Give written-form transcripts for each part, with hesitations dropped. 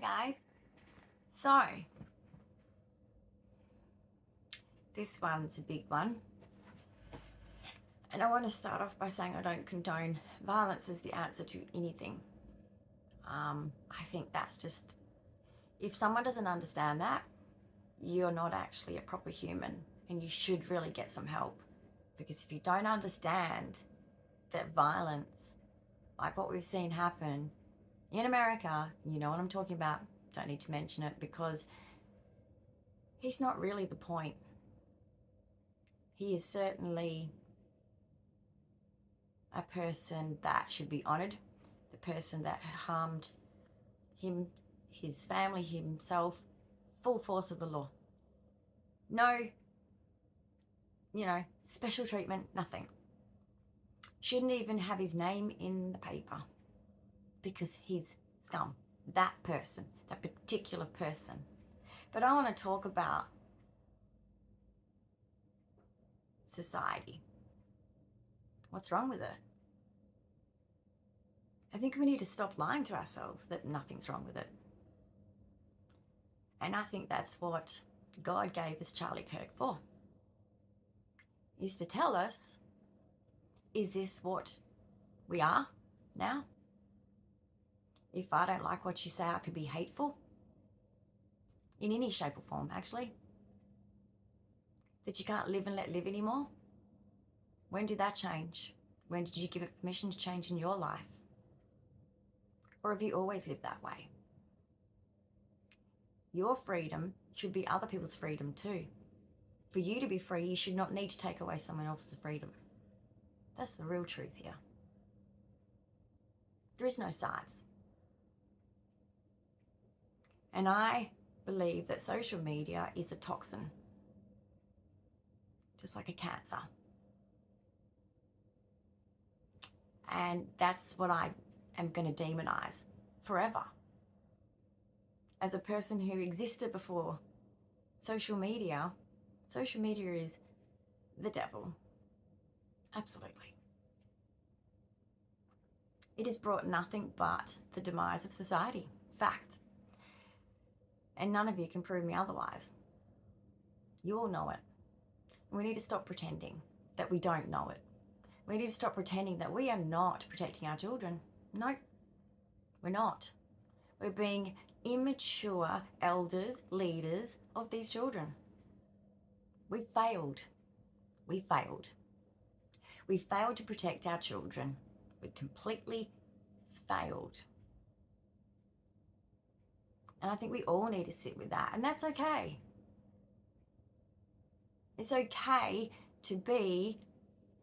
guys. So, this one's a big one. And I want to start off by saying I don't condone violence as the answer to anything. I think that's just, if someone doesn't understand that, you're not actually a proper human and you should really get some help. Because if you don't understand that violence, like what we've seen happen in America, you know what I'm talking about, don't need to mention it, because he's not really the point. He is certainly a person that should be honoured, the person that harmed him, his family, himself, full force of the law. No, special treatment, nothing. Shouldn't even have his name in the paper because he's scum, that person, that particular person. But I want to talk about society. What's wrong with it? I think we need to stop lying to ourselves that nothing's wrong with it. And I think that's what God gave us Charlie Kirk for, is to tell us, is this what we are now? If I don't like what you say, I could be hateful in any shape or form, actually. That you can't live and let live anymore? When did that change? When did you give it permission to change in your life? Or have you always lived that way? Your freedom should be other people's freedom too. For you to be free, you should not need to take away someone else's freedom. That's the real truth here. There is no sides. And I believe that social media is a toxin, just like a cancer. And that's what I am going to demonize forever. As a person who existed before social media is the devil. Absolutely. It has brought nothing but the demise of society. Fact. And none of you can prove me otherwise. You all know it. We need to stop pretending that we don't know it. We need to stop pretending that we are not protecting our children. No, we're not. We're being immature elders, leaders of these children. We failed. We failed. We failed to protect our children. We completely failed. And I think we all need to sit with that, and that's okay. It's okay to be,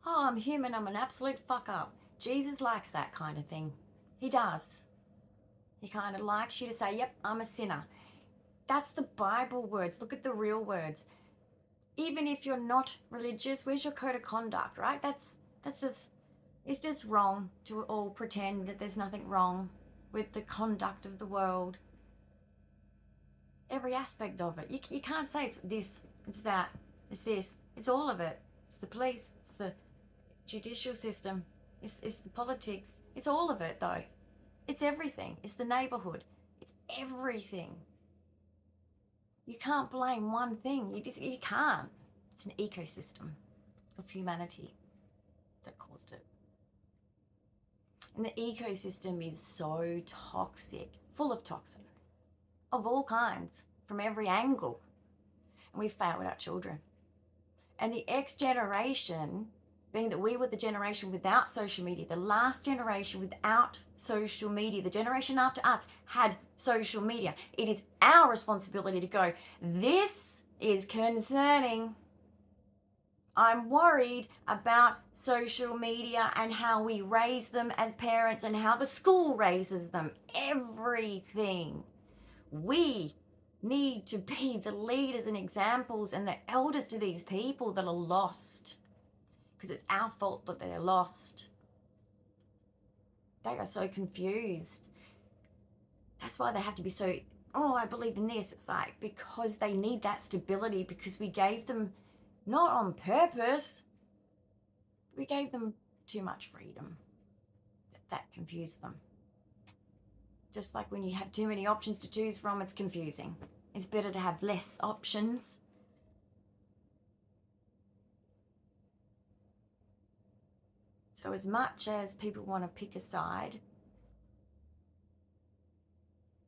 oh, I'm human, I'm an absolute fuck up. Jesus likes that kind of thing. He does. He kind of likes you to say, yep, I'm a sinner. That's the Bible words. Look at the real words. Even if you're not religious, where's your code of conduct, right? It's just wrong to all pretend that there's nothing wrong with the conduct of the world. Every aspect of it. You can't say it's this, it's that, it's this. It's all of it. It's the police, it's the judicial system, it's the politics. It's all of it though. It's everything. It's the neighborhood. It's everything. You can't blame one thing. You can't. It's an ecosystem of humanity that caused it. And the ecosystem is so toxic, full of toxins of all kinds, from every angle. And we failed our children. And the X generation, being that we were the generation without social media, the last generation without social media, the generation after us had social media. It is our responsibility to go, this is concerning. I'm worried about social media and how we raise them as parents and how the school raises them. Everything. We need to be the leaders and examples and the elders to these people that are lost. Because it's our fault that they're lost. They are so confused. That's why they have to be so, oh, I believe in this. It's like, because they need that stability, because we gave them, not on purpose, we gave them too much freedom. That confused them. Just like when you have too many options to choose from, it's confusing. It's better to have less options. So as much as people want to pick a side,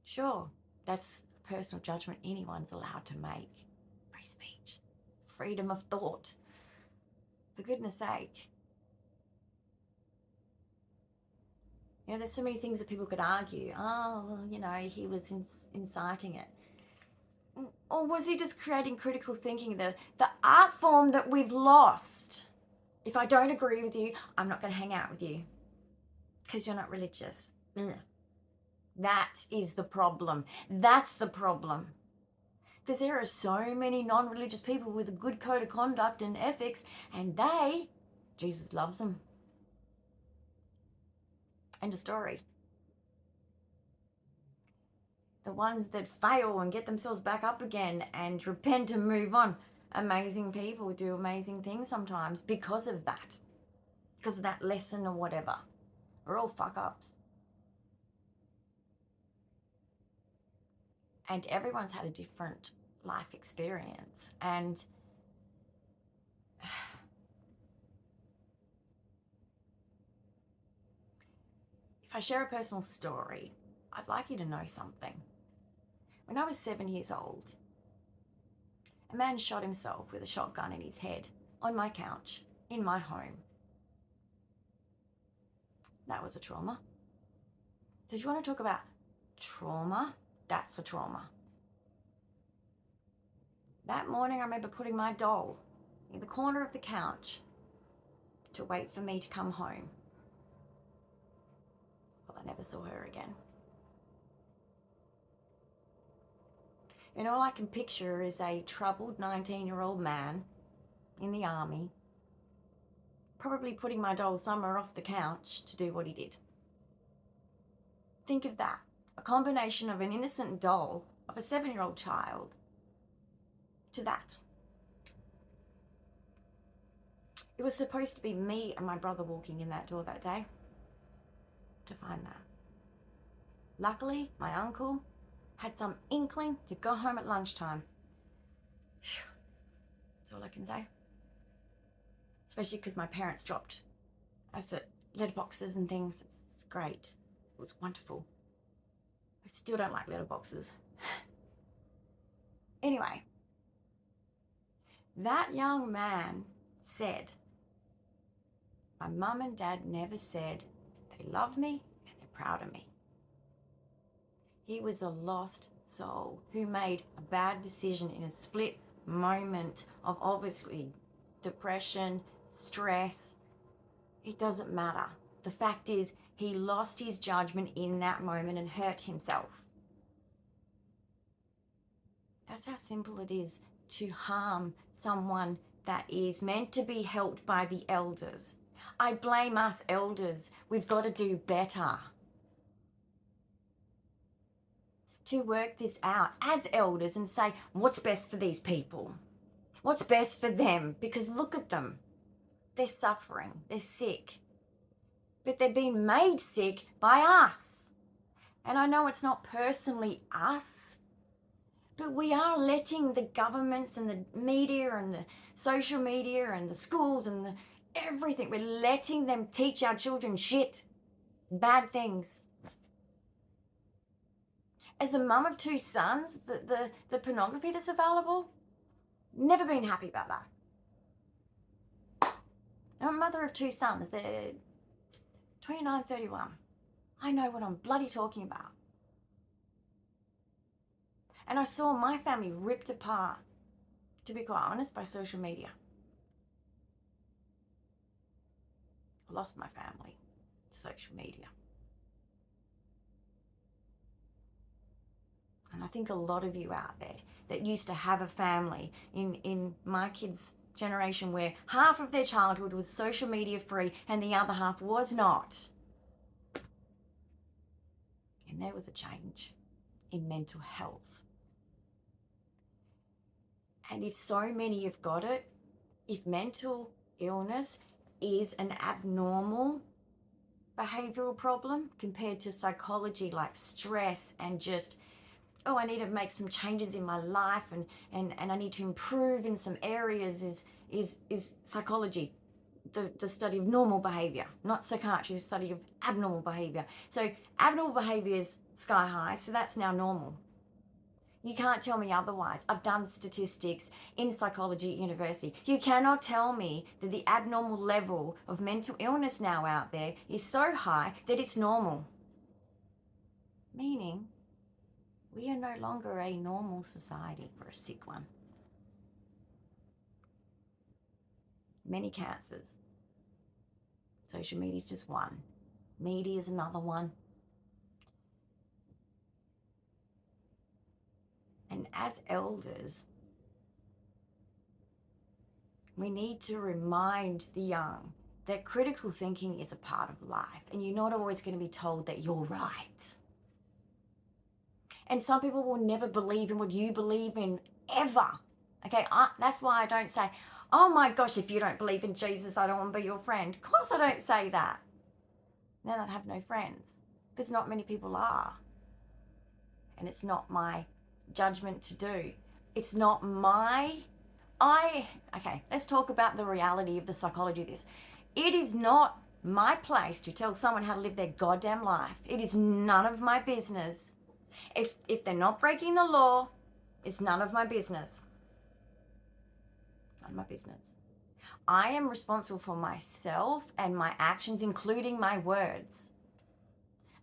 sure, that's personal judgment anyone's allowed to make. Free speech, freedom of thought, for goodness sake. You know, there's so many things that people could argue. Oh, well, you know, he was inciting it. Or was he just creating critical thinking, the art form that we've lost? If I don't agree with you, I'm not going to hang out with you because you're not religious. Ugh. That is the problem. That's the problem. Because there are so many non-religious people with a good code of conduct and ethics, and Jesus loves them. End of story. The ones that fail and get themselves back up again and repent and move on. Amazing people do amazing things sometimes because of that lesson or whatever. We're all fuck ups. And everyone's had a different life experience. And if I share a personal story, I'd like you to know something. When I was 7 years old, a man shot himself with a shotgun in his head on my couch in my home. That was a trauma. So if you want to talk about trauma, that's a trauma. That morning I remember putting my doll in the corner of the couch to wait for me to come home. Well, I never saw her again. And all I can picture is a troubled 19-year-old man in the army, probably putting my doll somewhere off the couch to do what he did. Think of that. A combination of an innocent doll of a 7-year-old child to that. It was supposed to be me and my brother walking in that door that day to find that. Luckily, my uncle had some inkling to go home at lunchtime. That's all I can say. Especially because my parents dropped us at letterboxes and things. It's great. It was wonderful. I still don't like letterboxes. Anyway, that young man said, my mum and dad never said they love me and they're proud of me. He was a lost soul who made a bad decision in a split moment of obviously depression, stress. It doesn't matter. The fact is, he lost his judgment in that moment and hurt himself. That's how simple it is to harm someone that is meant to be helped by the elders. I blame us elders. We've got to do better to work this out as elders and say, what's best for these people? What's best for them? Because look at them. They're suffering. They're sick. But they're being made sick by us. And I know it's not personally us, but we are letting the governments and the media and the social media and the schools and everything, we're letting them teach our children shit, bad things. As a mum of 2 sons, the pornography that's available, never been happy about that. I'm a mother of 2 sons. They're 29, 31. I know what I'm bloody talking about. And I saw my family ripped apart, to be quite honest, by social media. I lost my family to social media. And I think a lot of you out there that used to have a family in my kids' generation where half of their childhood was social media free and the other half was not. And there was a change in mental health. And if so many have got it, if mental illness is an abnormal behavioral problem compared to psychology like stress and just, oh, I need to make some changes in my life and I need to improve in some areas is psychology. The study of normal behavior, not psychiatry, the study of abnormal behavior. So abnormal behavior is sky high, so that's now normal. You can't tell me otherwise. I've done statistics in psychology at university. You cannot tell me that the abnormal level of mental illness now out there is so high that it's normal. Meaning, we are no longer a normal society, we're a sick one. Many cancers. Social media is just one. Media is another one. And as elders, we need to remind the young that critical thinking is a part of life and you're not always going to be told that you're right. And some people will never believe in what you believe in, ever. Okay, that's why I don't say, oh my gosh, if you don't believe in Jesus, I don't want to be your friend. Of course I don't say that. Then I'd have no friends, because not many people are. And it's not my judgment to do. It's not okay, let's talk about the reality of the psychology of this. It is not my place to tell someone how to live their goddamn life. It is none of my business. If they're not breaking the law, it's none of my business. None of my business. I am responsible for myself and my actions, including my words.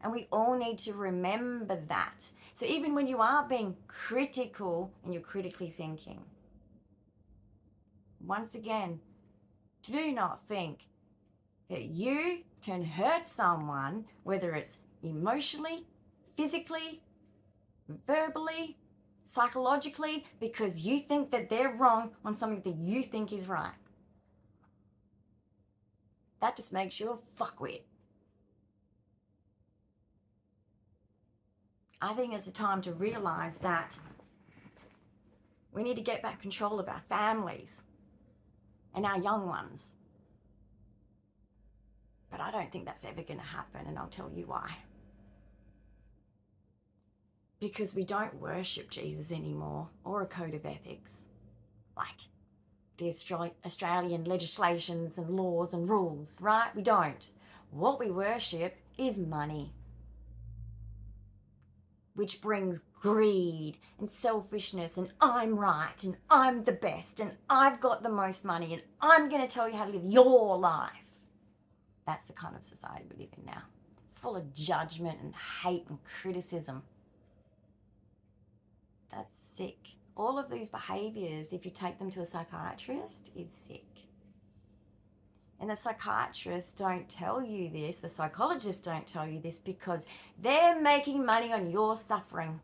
And we all need to remember that. So even when you are being critical and you're critically thinking, once again, do not think that you can hurt someone, whether it's emotionally, physically, verbally, psychologically, because you think that they're wrong on something that you think is right. That just makes you a fuckwit. I think it's a time to realize that we need to get back control of our families and our young ones. But I don't think that's ever going to happen, and I'll tell you why. Because we don't worship Jesus anymore, or a code of ethics, like the Australian legislations and laws and rules, right? We don't. What we worship is money, which brings greed and selfishness and I'm right and I'm the best and I've got the most money and I'm going to tell you how to live your life. That's the kind of society we live in now, full of judgment and hate and criticism. That's sick. All of these behaviors, if you take them to a psychiatrist, is sick. And the psychiatrists don't tell you this, the psychologists don't tell you this, because they're making money on your suffering.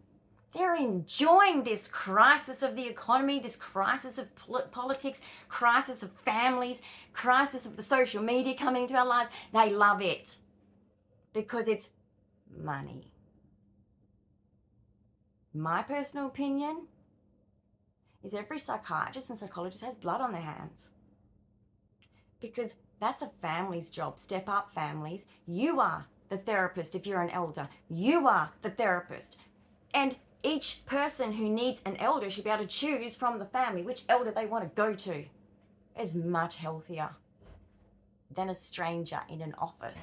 They're enjoying this crisis of the economy, this crisis of politics, crisis of families, crisis of the social media coming into our lives. They love it because it's money. My personal opinion is every psychiatrist and psychologist has blood on their hands, because that's a family's job. Step up, families. You are the therapist if you're an elder. You are the therapist. And each person who needs an elder should be able to choose from the family which elder they want to go to. It's much healthier than a stranger in an office.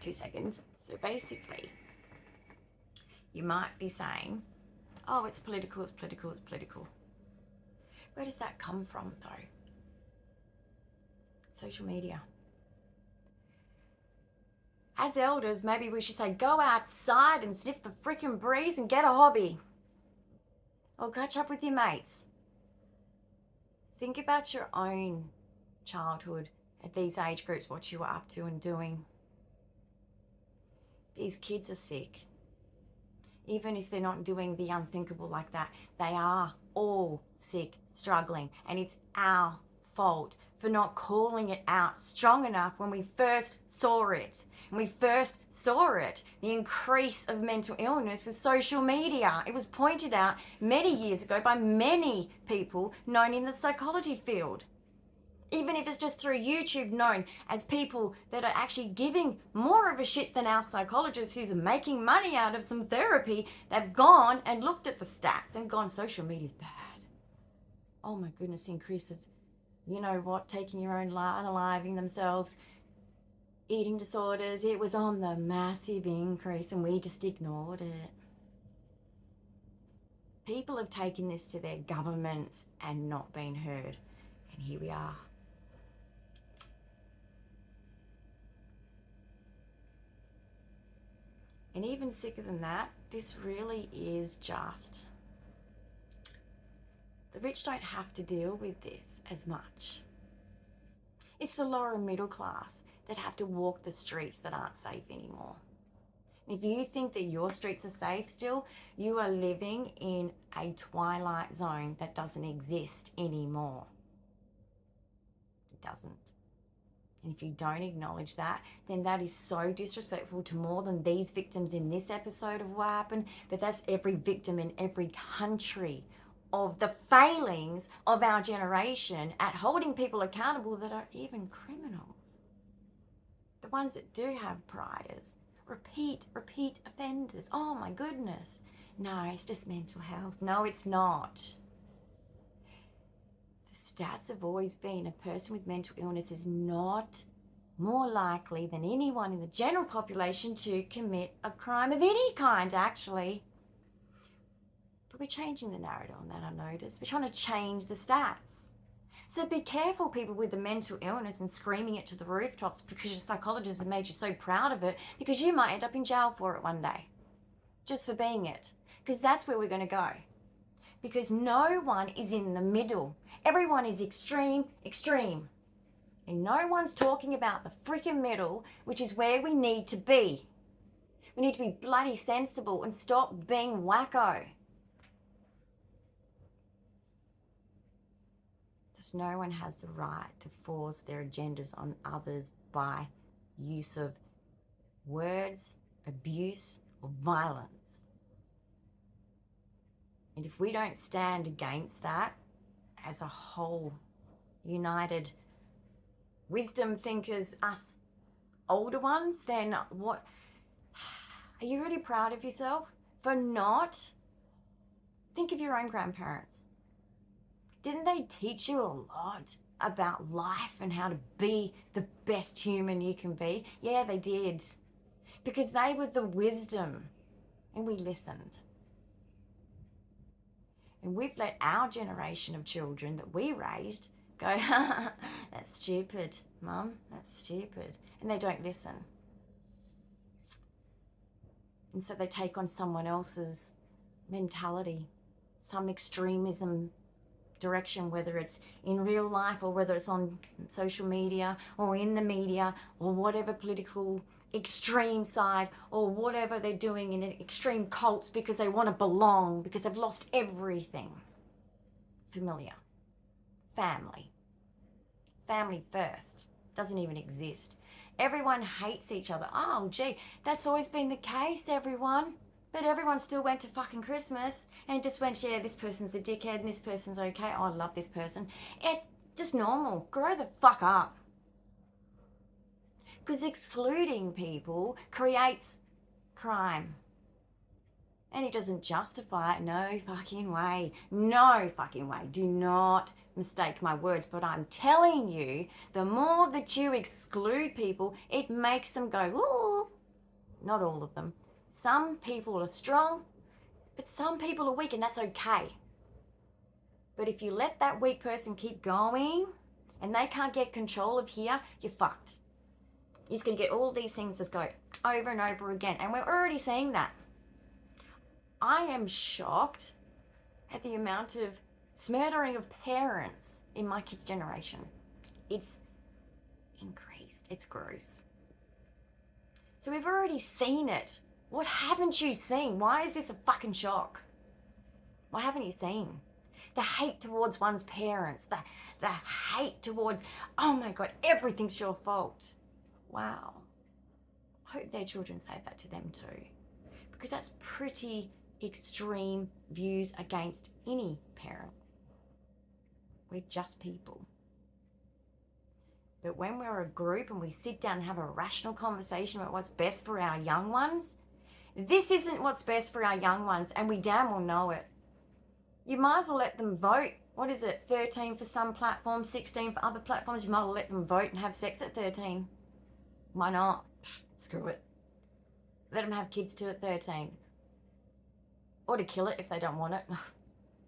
2 seconds. So basically, you might be saying, oh, it's political, it's political, it's political. Where does that come from, though? Social media. As elders, maybe we should say, go outside and sniff the frickin' breeze and get a hobby. Or catch up with your mates. Think about your own childhood at these age groups, what you were up to and doing. These kids are sick. Even if they're not doing the unthinkable like that, they are all sick, struggling, and it's our fault for not calling it out strong enough when we first saw it. And we first saw it, the increase of mental illness with social media. It was pointed out many years ago by many people known in the psychology field. even if it's just through YouTube, known as people that are actually giving more of a shit than our psychologists who's making money out of some therapy. They've gone and looked at the stats and gone, social media's bad. Oh my goodness, the increase of, you know what, taking your own life, unaliving themselves, eating disorders, it was on the massive increase and we just ignored it. People have taken this to their governments and not been heard. And here we are. And even sicker than that, this really is just... The rich don't have to deal with this as much. It's the lower middle class that have to walk the streets that aren't safe anymore. If you think that your streets are safe still, you are living in a twilight zone that doesn't exist anymore. It doesn't. And if you don't acknowledge that, then that is so disrespectful to more than these victims in this episode of what happened, but that's every victim in every country of the failings of our generation at holding people accountable that are even criminals. The ones that do have priors. Repeat offenders. Oh my goodness. No, it's just mental health. No, it's not. The stats have always been a person with mental illness is not more likely than anyone in the general population to commit a crime of any kind, actually. But we're changing the narrative on that, I noticed. We're trying to change the stats. So be careful, people with the mental illness and screaming it to the rooftops because your psychologist has made you so proud of it, because you might end up in jail for it one day, just for being it. Because that's where we're going to go. Because no one is in the middle. Everyone is extreme. And no one's talking about the freaking middle, which is where we need to be. We need to be bloody sensible and stop being wacko. No one has the right to force their agendas on others by use of words, abuse, or violence. And if we don't stand against that as a whole, united wisdom thinkers, us older ones, then what? Are you really proud of yourself for not? Think of your own grandparents. Didn't they teach you a lot about life and how to be the best human you can be? Yeah, they did. Because they were the wisdom and we listened. And we've let our generation of children that we raised go, that's stupid, Mum, that's stupid. And they don't listen. And so they take on someone else's mentality, some extremism direction, whether it's in real life or whether it's on social media or in the media or whatever political extreme side or whatever they're doing in extreme cults because they want to belong, because they've lost everything. Familiar. Family first doesn't even exist. Everyone hates each other. Oh gee, that's always been the case, everyone. But everyone still went to fucking Christmas and just went, yeah, this person's a dickhead and this person's okay. Oh, I love this person. It's just normal. Grow the fuck up. Because excluding people creates crime. And it doesn't justify it. No fucking way. No fucking way. Do not mistake my words. But I'm telling you, the more that you exclude people, it makes them go, ooh. Not all of them. Some people are strong, but some people are weak, and that's okay. But if you let that weak person keep going and they can't get control of here, you're fucked. You're just going to get all these things just go over and over again. And we're already seeing that. I am shocked at the amount of smothering of parents in my kids' generation. It's increased. It's gross. So we've already seen it. What haven't you seen? Why is this a fucking shock? What haven't you seen? The hate towards one's parents. The hate towards, oh my God, everything's your fault. Wow. I hope their children say that to them too. Because that's pretty extreme views against any parent. We're just people. But when we're a group and we sit down and have a rational conversation about what's best for our young ones, this isn't what's best for our young ones, and we damn well know it. You might as well let them vote. What is it, 13 for some platforms, 16 for other platforms? You might as well let them vote and have sex at 13. Why not? Screw it. Let them have kids too at 13. Or to kill it if they don't want it.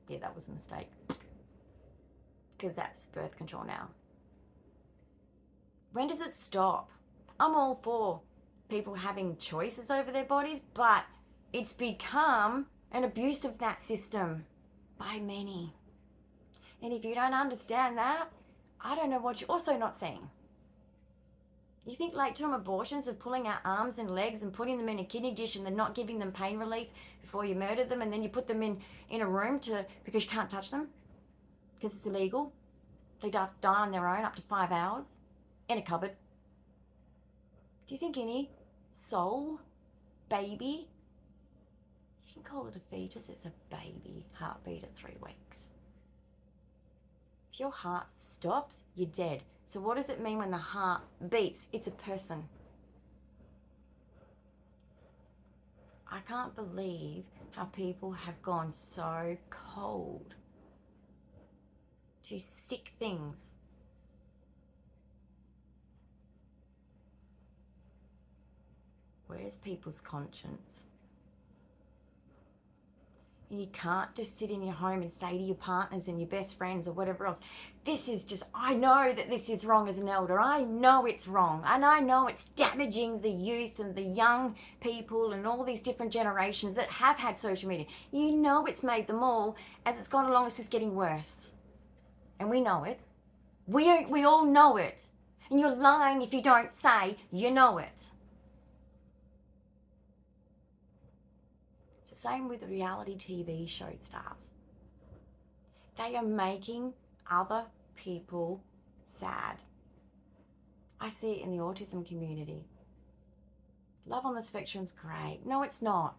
Yeah, that was a mistake. Because that's birth control now. When does it stop? I'm all for people having choices over their bodies, but it's become an abuse of that system by many. And if you don't understand that, I don't know what you're also not seeing. You think late-term abortions of pulling out arms and legs and putting them in a kidney dish and then not giving them pain relief before you murder them, and then you put them in a room because you can't touch them because it's illegal? They die on their own up to 5 hours in a cupboard. Do you think any soul baby, you can call it a fetus, it's a baby heartbeat at 3 weeks. If your heart stops, you're dead. So what does it mean when the heart beats? It's a person. I can't believe how people have gone so cold to sick things. Where's people's conscience? And you can't just sit in your home and say to your partners and your best friends or whatever else, this is just, I know that this is wrong as an elder. I know it's wrong. And I know it's damaging the youth and the young people and all these different generations that have had social media. You know it's made them all, as it's gone along, it's just getting worse. And we know it. We all know it. And you're lying if you don't say you know it. Same with reality TV show stars. They are making other people sad. I see it in the autism community. Love on the spectrum's great. No, it's not.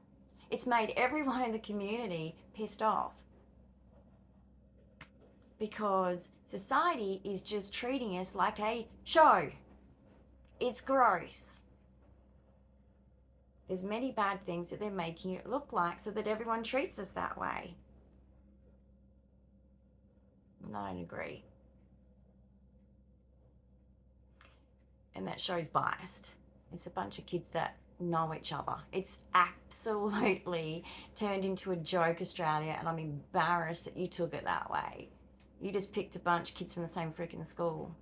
It's made everyone in the community pissed off. Because society is just treating us like a show. It's gross. There's many bad things that they're making it look like so that everyone treats us that way. And I don't agree. And that show's biased. It's a bunch of kids that know each other. It's absolutely turned into a joke, Australia, and I'm embarrassed that you took it that way. You just picked a bunch of kids from the same freaking school.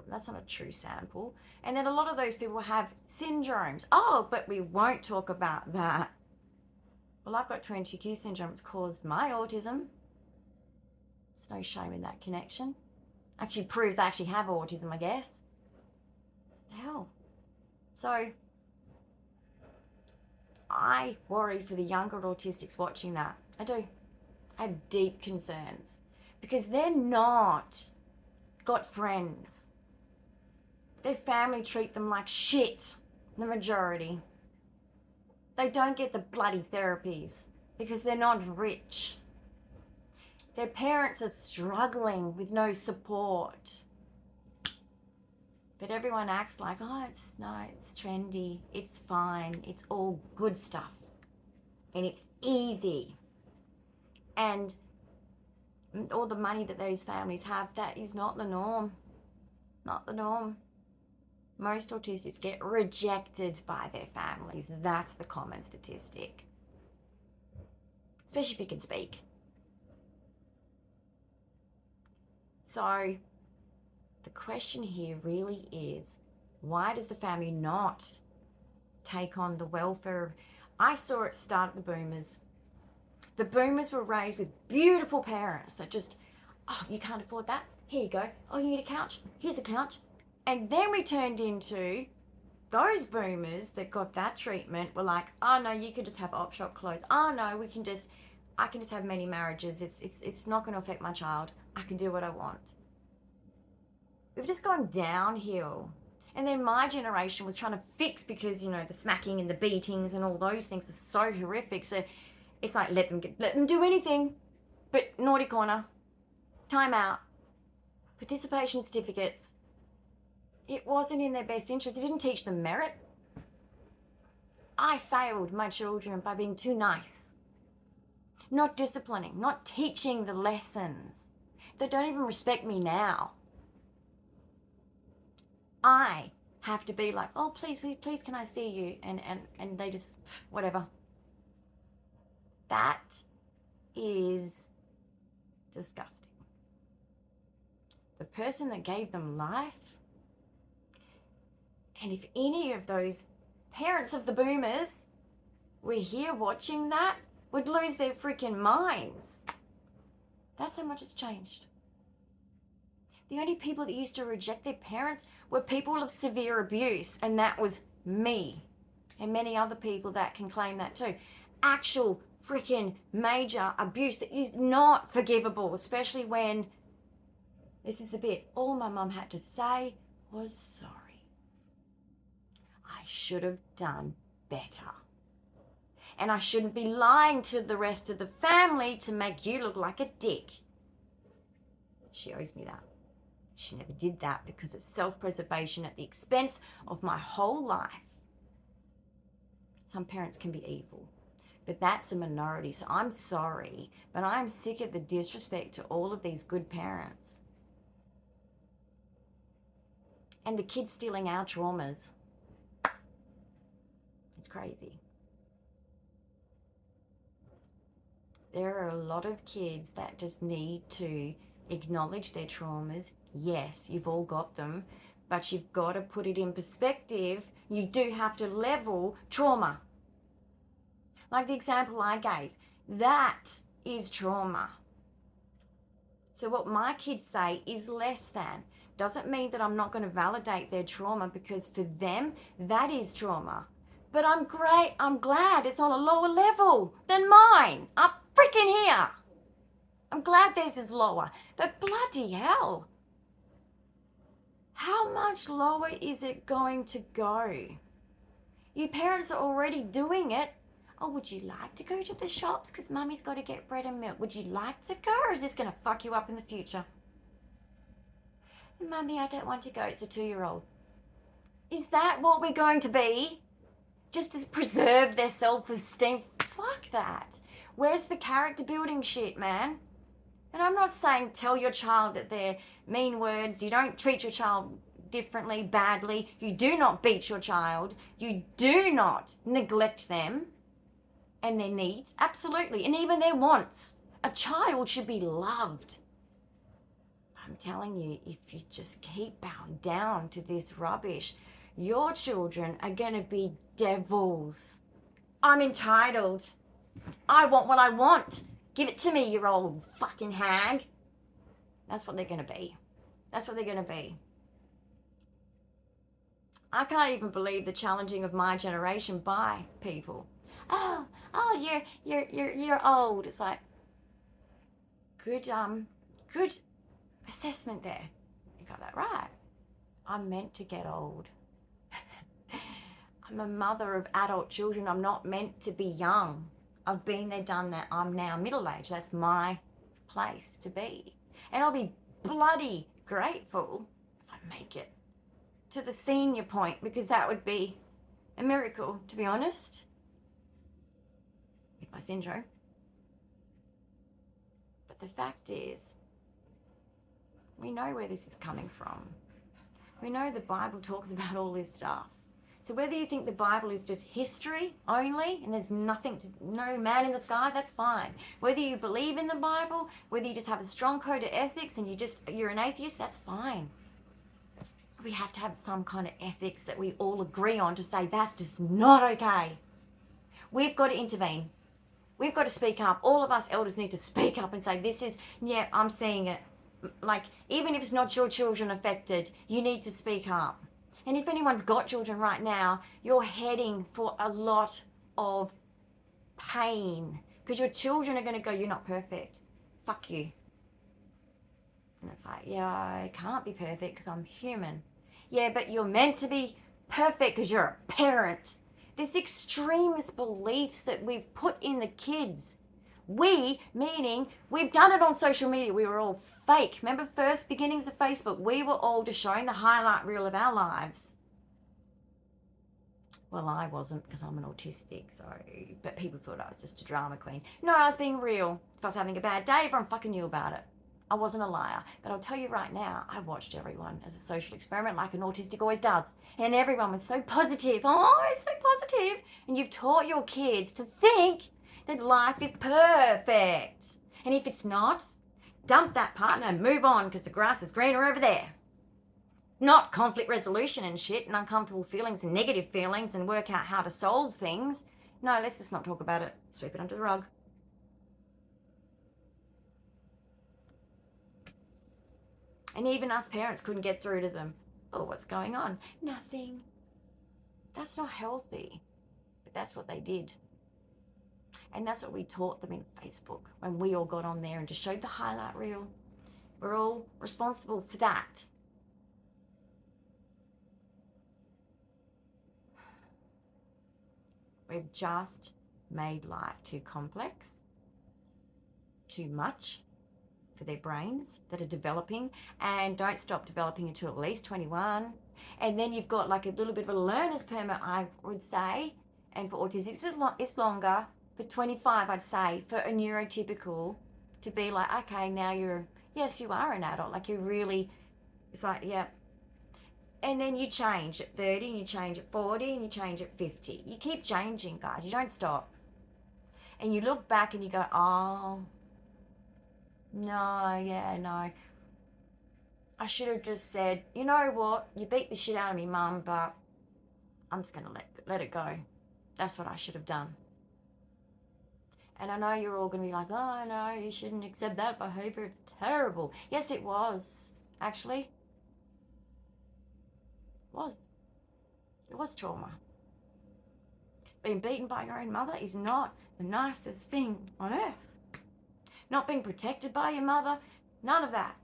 That's not a true sample. And then a lot of those people have syndromes. Oh, but we won't talk about that. Well, I've got 22q syndrome. It's caused my autism. There's no shame in that connection. Actually proves I actually have autism, I guess. The hell. So, I worry for the younger autistics watching that. I do. I have deep concerns. Because they're not got friends. Their family treat them like shit, the majority. They don't get the bloody therapies because they're not rich. Their parents are struggling with no support. But everyone acts like, oh, it's trendy, it's fine, it's all good stuff. And it's easy. And all the money that those families have, that is not the norm. Not the norm. Most autistics get rejected by their families. That's the common statistic. Especially if you can speak. So, the question here really is, why does the family not take on the welfare of... I saw it start at the boomers. The boomers were raised with beautiful parents that just, oh, you can't afford that? Here you go. Oh, you need a couch? Here's a couch. And then we turned into those boomers that got that treatment were like, oh no, you can just have op shop clothes. Oh no, I can just have many marriages. It's not going to affect my child. I can do what I want. We've just gone downhill. And then my generation was trying to fix because, you know, the smacking and the beatings and all those things were so horrific. So it's like, let them do anything, but naughty corner, time out, participation certificates, It wasn't in their best interest. It didn't teach them merit. I failed my children by being too nice, not disciplining, not teaching the lessons. They don't even respect me now. I have to be like, oh, please, can I see you? And they just, whatever. That is disgusting. The person that gave them life, and if any of those parents of the boomers were here watching that, would lose their freaking minds. That's how much it's changed. The only people that used to reject their parents were people of severe abuse, and that was me and many other people that can claim that too. Actual freaking major abuse that is not forgivable, especially when, this is the bit, all my mum had to say was sorry. I should have done better. And I shouldn't be lying to the rest of the family to make you look like a dick. She owes me that. She never did that because it's self-preservation at the expense of my whole life. Some parents can be evil, but that's a minority, so I'm sorry, but I'm sick of the disrespect to all of these good parents. And the kids stealing our traumas. It's crazy. There are a lot of kids that just need to acknowledge their traumas. Yes, you've all got them, but you've got to put it in perspective. You do have to level trauma. Like the example I gave, that is trauma. So what my kids say is less than. Doesn't mean that I'm not going to validate their trauma, because for them, that is trauma. But I'm glad it's on a lower level than mine. Up freaking here. I'm glad theirs is lower. But bloody hell. How much lower is it going to go? You parents are already doing it. Oh, would you like to go to the shops because mummy's got to get bread and milk? Would you like to go, or is this going to fuck you up in the future? Mummy, I don't want to go. It's a 2-year-old. Is that what we're going to be? Just to preserve their self-esteem? Fuck that. Where's the character building shit, man? And I'm not saying tell your child that they're mean words. You don't treat your child differently, badly. You do not beat your child. You do not neglect them and their needs. Absolutely. And even their wants. A child should be loved. I'm telling you, if you just keep bowing down to this rubbish, your children are going to be devils. I'm entitled. I want what I want. Give it to me, you old fucking hag. That's what they're going to be. That's what they're going to be. I can't even believe the challenging of my generation by people. Oh, you're old. It's like, good assessment there. You got that right. I'm meant to get old. I'm a mother of adult children. I'm not meant to be young. I've been there, done that. I'm now middle-aged. That's my place to be. And I'll be bloody grateful if I make it to the senior point, because that would be a miracle, to be honest, with my syndrome. But the fact is, we know where this is coming from. We know the Bible talks about all this stuff. So whether you think the Bible is just history only and there's no man in the sky, that's fine. Whether you believe in the Bible, whether you just have a strong code of ethics and you're an atheist, that's fine. We have to have some kind of ethics that we all agree on to say that's just not okay. We've got to intervene. We've got to speak up. All of us elders need to speak up and say, yeah, I'm seeing it. Like, even if it's not your children affected, you need to speak up. And if anyone's got children right now, you're heading for a lot of pain, because your children are going to go, you're not perfect. Fuck you. And it's like, yeah, I can't be perfect because I'm human. Yeah, but you're meant to be perfect because you're a parent. This extremist beliefs that we've put in the kids. We, meaning we've done it on social media. We were all fake. Remember first beginnings of Facebook? We were all just showing the highlight reel of our lives. Well, I wasn't because I'm an autistic, so, but people thought I was just a drama queen. No, I was being real. If I was having a bad day, everyone fucking knew about it. I wasn't a liar. But I'll tell you right now, I watched everyone as a social experiment like an autistic always does. And everyone was so positive. Oh, it's so positive. And you've taught your kids to think that life is perfect. And if it's not, dump that partner and move on because the grass is greener over there. Not conflict resolution and shit and uncomfortable feelings and negative feelings and work out how to solve things. No, let's just not talk about it. Sweep it under the rug. And even us parents couldn't get through to them. Oh, what's going on? Nothing. That's not healthy. But that's what they did. And that's what we taught them in Facebook when we all got on there and just showed the highlight reel. We're all responsible for that. We've just made life too complex, too much for their brains that are developing and don't stop developing until at least 21. And then you've got like a little bit of a learner's permit, I would say. And for autism, it's longer, but 25, I'd say, for a neurotypical to be like, okay, now yes, you are an adult. Like you're really, it's like, yeah. And then you change at 30 and you change at 40 and you change at 50. You keep changing, guys. You don't stop. And you look back and you go, oh, no. I should have just said, you know what? You beat the shit out of me, Mum, but I'm just going to let it go. That's what I should have done. And I know you're all going to be like, oh, no, you shouldn't accept that behavior. It's terrible. Yes, it was, actually. It was trauma. Being beaten by your own mother is not the nicest thing on earth. Not being protected by your mother, none of that.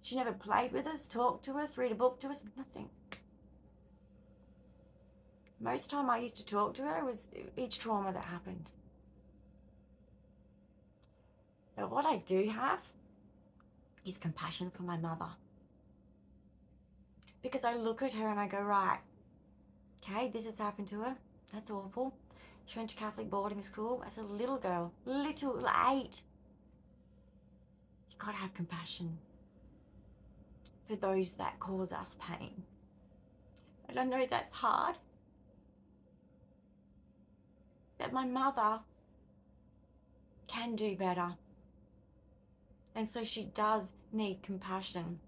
She never played with us, talked to us, read a book to us, nothing. Most time I used to talk to her was each trauma that happened. But what I do have is compassion for my mother. Because I look at her and I go, right, okay, this has happened to her. That's awful. She went to Catholic boarding school as a little girl, little 8. You gotta have compassion for those that cause us pain. And I know that's hard. But my mother can do better. And so she does need compassion.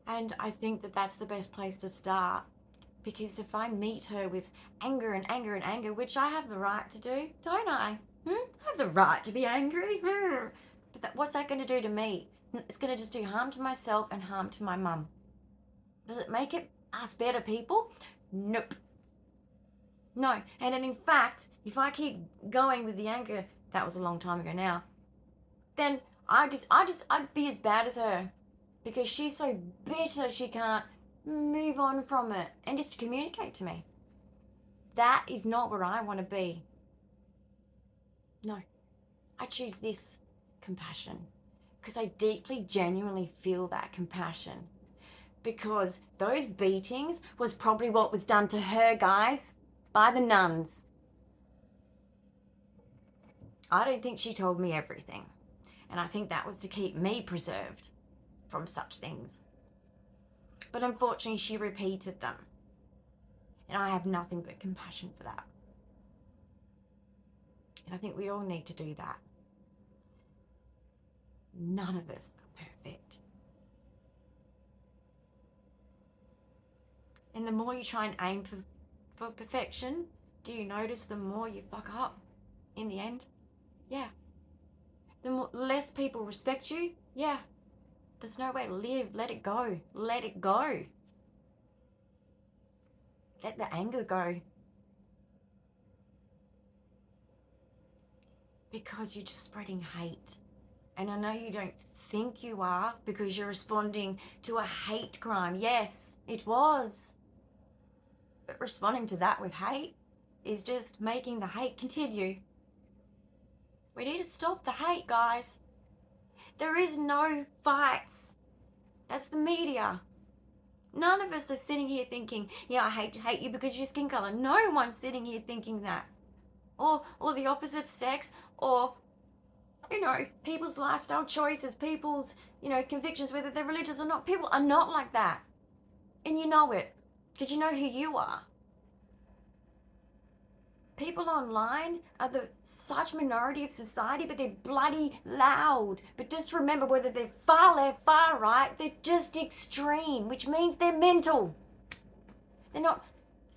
And I think that that's the best place to start. Because if I meet her with anger and anger and anger, which I have the right to do, don't I? I have the right to be angry. But what's that going to do to me? It's going to just do harm to myself and harm to my mum. Does it make us better people? Nope. No. And then in fact, if I keep going with the anger, that was a long time ago now, then I'd be as bad as her. Because she's so bitter she can't move on from it and just communicate to me. That is not where I want to be. No, I choose this compassion because I deeply, genuinely feel that compassion. Because those beatings was probably what was done to her, guys, by the nuns. I don't think she told me everything. And I think that was to keep me preserved from such things. But unfortunately, she repeated them. And I have nothing but compassion for that. And I think we all need to do that. None of us are perfect. And the more you try and aim for perfection, do you notice the more you fuck up in the end? Yeah. The less people respect you? Yeah. There's no way to live. Let it go. Let it go. Let the anger go. Because you're just spreading hate. And I know you don't think you are because you're responding to a hate crime. Yes, it was. But responding to that with hate? is just making the hate continue. We need to stop the hate, guys. There is no fights. That's the media. None of us are sitting here thinking, yeah, I hate you because of your skin color. No one's sitting here thinking that. Or the opposite sex, or, you know, people's lifestyle choices, people's, you know, convictions, whether they're religious or not. People are not like that. And you know it, because you know who you are. People online are the such minority of society, but they're bloody loud. But just remember, whether they're far left, far right, they're just extreme, which means they're mental. They're not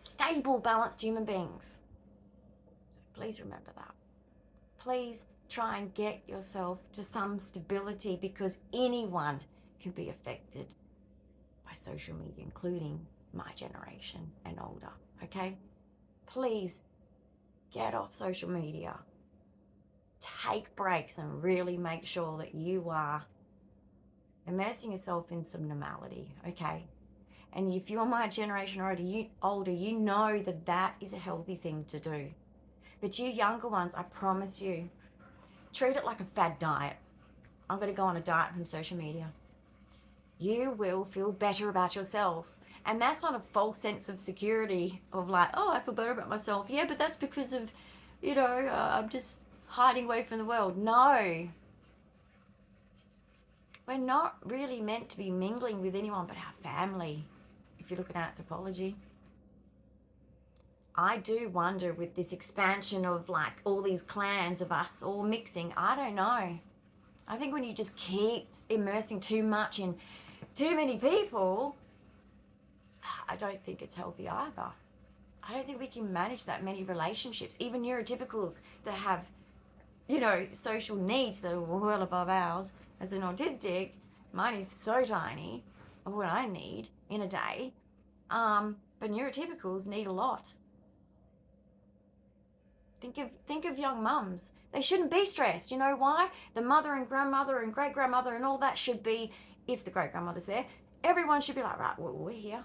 stable, balanced human beings. So please remember that. Please try and get yourself to some stability, because anyone can be affected by social media, including my generation and older, okay? Please get off social media. Take breaks and really make sure that you are immersing yourself in some normality, okay? And if you're my generation or older, you know that that is a healthy thing to do. But you younger ones, I promise you, treat it like a fad diet. I'm going to go on a diet from social media. You will feel better about yourself. And that's not a false sense of security of like, oh, I feel better about myself. Yeah, but that's because of, you know, I'm just hiding away from the world. No. We're not really meant to be mingling with anyone but our family, if you're looking at anthropology. I do wonder, with this expansion of like all these clans of us all mixing, I don't know. I think when you just keep immersing too much in too many people, I don't think it's healthy either. I don't think we can manage that many relationships. Even neurotypicals that have, you know, social needs that are well above ours. As an autistic, mine is so tiny of what I need in a day. But neurotypicals need a lot. Think of young mums. They shouldn't be stressed. You know why? The mother and grandmother and great-grandmother and all that should be, if the great-grandmother's there, everyone should be like, right, well, we're here.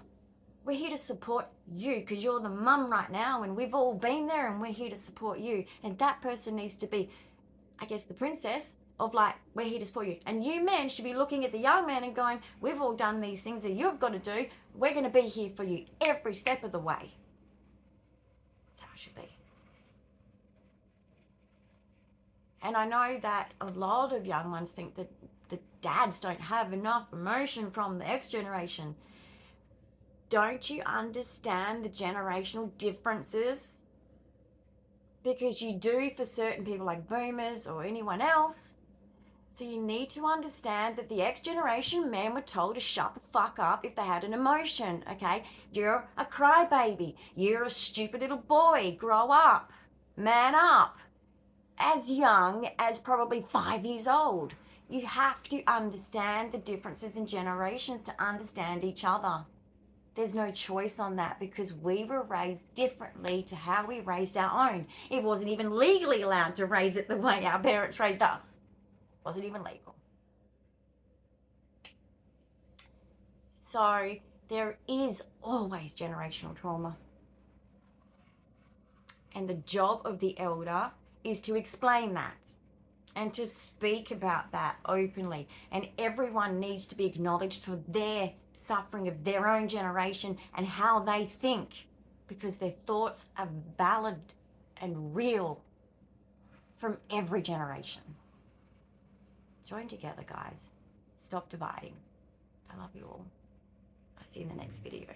We're here to support you because you're the mum right now, and we've all been there, and we're here to support you. And that person needs to be, I guess, the princess of like, we're here to support you. And you men should be looking at the young man and going, we've all done these things that you've got to do. We're going to be here for you every step of the way. That's how it should be. And I know that a lot of young ones think that the dads don't have enough emotion from the X generation. Don't you understand the generational differences? Because you do for certain people like boomers or anyone else. So you need to understand that the X generation men were told to shut the fuck up if they had an emotion, okay? You're a crybaby. You're a stupid little boy. Grow up. Man up. As young as probably 5 years old. You have to understand the differences in generations to understand each other. There's no choice on that, because we were raised differently to how we raised our own. It wasn't even legally allowed to raise it the way our parents raised us. It wasn't even legal. So there is always generational trauma. And the job of the elder is to explain that and to speak about that openly. And everyone needs to be acknowledged for their suffering of their own generation and how they think, because their thoughts are valid and real from every generation. Join together, guys. Stop dividing. I love you all. I'll see you in the next video.